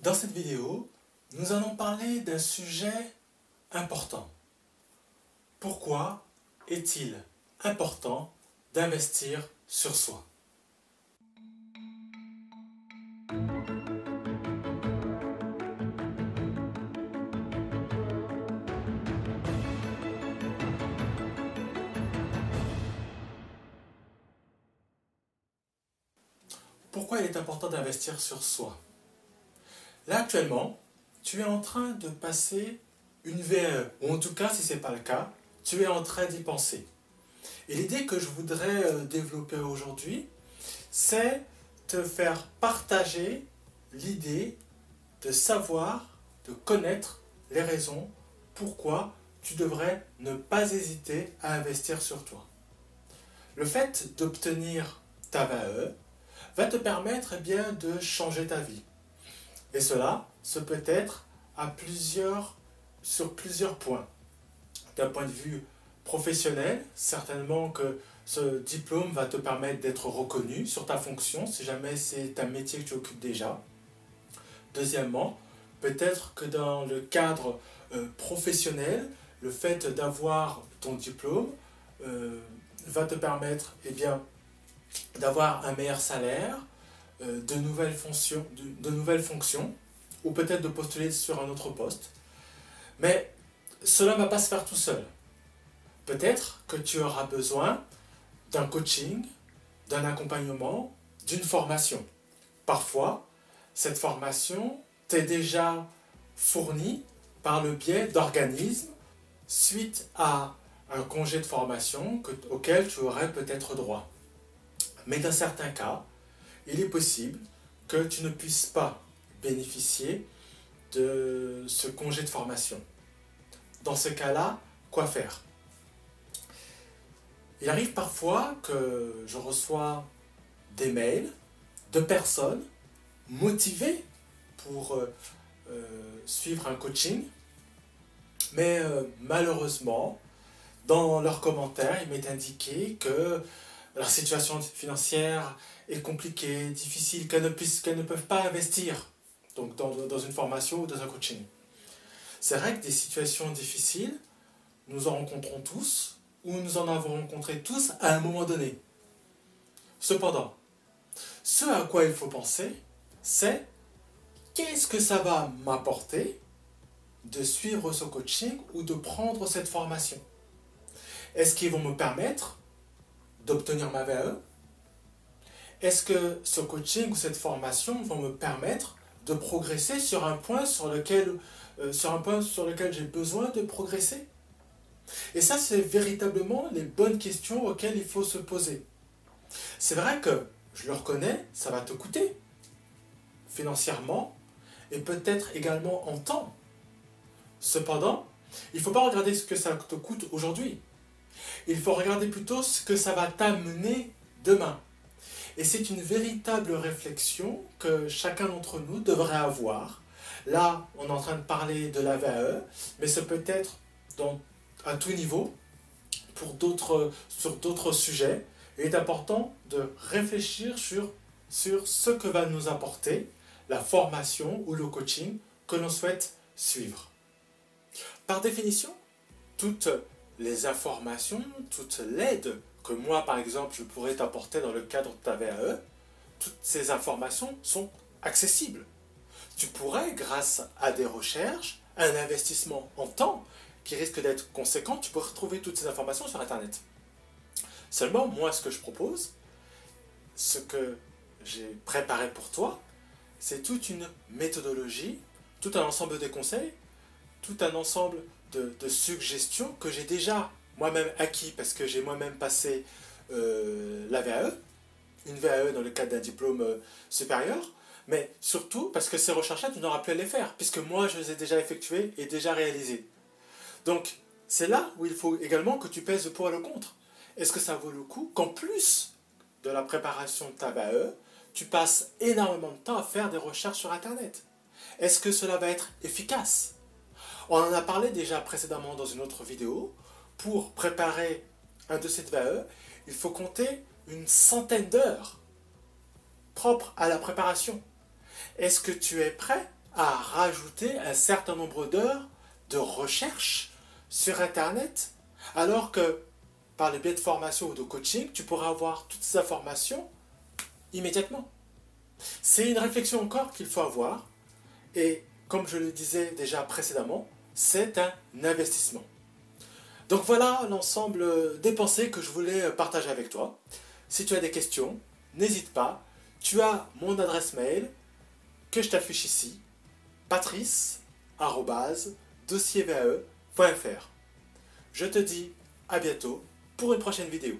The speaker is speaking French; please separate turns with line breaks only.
Dans cette vidéo, nous allons parler d'un sujet important. Pourquoi est-il important d'investir sur soi? Pourquoi il est important d'investir sur soi? Là, actuellement, tu es en train de passer une VAE, ou en tout cas, si ce n'est pas le cas, tu es en train d'y penser. Et l'idée que je voudrais développer aujourd'hui, c'est te faire partager l'idée de savoir, de connaître les raisons pourquoi tu devrais ne pas hésiter à investir sur toi. Le fait d'obtenir ta VAE va te permettre de changer ta vie. Et cela, ce peut être sur plusieurs points. D'un point de vue professionnel, certainement que ce diplôme va te permettre d'être reconnu sur ta fonction, si jamais c'est un métier que tu occupes déjà. Deuxièmement, peut-être que dans le cadre professionnel, le fait d'avoir ton diplôme va te permettre d'avoir un meilleur salaire, de nouvelles fonctions, ou peut-être de postuler sur un autre poste. Mais cela ne va pas se faire tout seul. Peut-être que tu auras besoin d'un coaching, d'un accompagnement, d'une formation. Parfois, cette formation t'est déjà fournie par le biais d'organismes suite à un congé de formation auquel tu aurais peut-être droit. Mais dans certains cas, il est possible que tu ne puisses pas bénéficier de ce congé de formation. Dans ce cas-là, quoi faire? Il arrive parfois que je reçois des mails de personnes motivées pour suivre un coaching, mais malheureusement, dans leurs commentaires, il m'est indiqué que leur situation financière est compliquée, difficile, qu'elles ne peuvent pas investir donc dans une formation ou dans un coaching. C'est vrai que des situations difficiles, nous en rencontrons tous, ou nous en avons rencontré tous à un moment donné. Cependant, ce à quoi il faut penser, c'est qu'est-ce que ça va m'apporter de suivre ce coaching ou de prendre cette formation? Est-ce qu'ils vont me permettre d'obtenir ma VAE? Est-ce que ce coaching ou cette formation vont me permettre de progresser sur un point sur lequel j'ai besoin de progresser? Et ça, c'est véritablement les bonnes questions auxquelles il faut se poser. C'est vrai que, je le reconnais, ça va te coûter financièrement et peut-être également en temps. Cependant, il ne faut pas regarder ce que ça te coûte aujourd'hui. Il faut regarder plutôt ce que ça va t'amener demain. Et c'est une véritable réflexion que chacun d'entre nous devrait avoir. Là, on est en train de parler de la VAE, mais ça peut être à tout niveau, sur d'autres sujets. Il est important de réfléchir sur ce que va nous apporter la formation ou le coaching que l'on souhaite suivre. Par définition, toutes les informations, toute l'aide que moi, par exemple, je pourrais t'apporter dans le cadre de ta VAE, toutes ces informations sont accessibles. Tu pourrais, grâce à des recherches, un investissement en temps qui risque d'être conséquent, tu pourrais retrouver toutes ces informations sur Internet. Seulement, moi, ce que je propose, ce que j'ai préparé pour toi, c'est toute une méthodologie, tout un ensemble de conseils, tout un ensemble de suggestions que j'ai déjà moi-même acquis parce que j'ai moi-même passé la VAE, une VAE dans le cadre d'un diplôme supérieur, mais surtout parce que ces recherches-là, tu n'auras plus à les faire, puisque moi, je les ai déjà effectuées et déjà réalisées. Donc, c'est là où il faut également que tu pèses le pour et le contre. Est-ce que ça vaut le coup qu'en plus de la préparation de ta VAE, tu passes énormément de temps à faire des recherches sur Internet? Est-ce que cela va être efficace? On en a parlé déjà précédemment dans une autre vidéo. Pour préparer un dossier de VAE, il faut compter une centaine d'heures propres à la préparation. Est-ce que tu es prêt à rajouter un certain nombre d'heures de recherche sur Internet, alors que par le biais de formation ou de coaching, tu pourras avoir toutes ces informations immédiatement. C'est une réflexion encore qu'il faut avoir, et comme je le disais déjà précédemment, c'est un investissement. Donc voilà l'ensemble des pensées que je voulais partager avec toi. Si tu as des questions, n'hésite pas. Tu as mon adresse mail que je t'affiche ici, patrice@dossiervae.fr. Je te dis à bientôt pour une prochaine vidéo.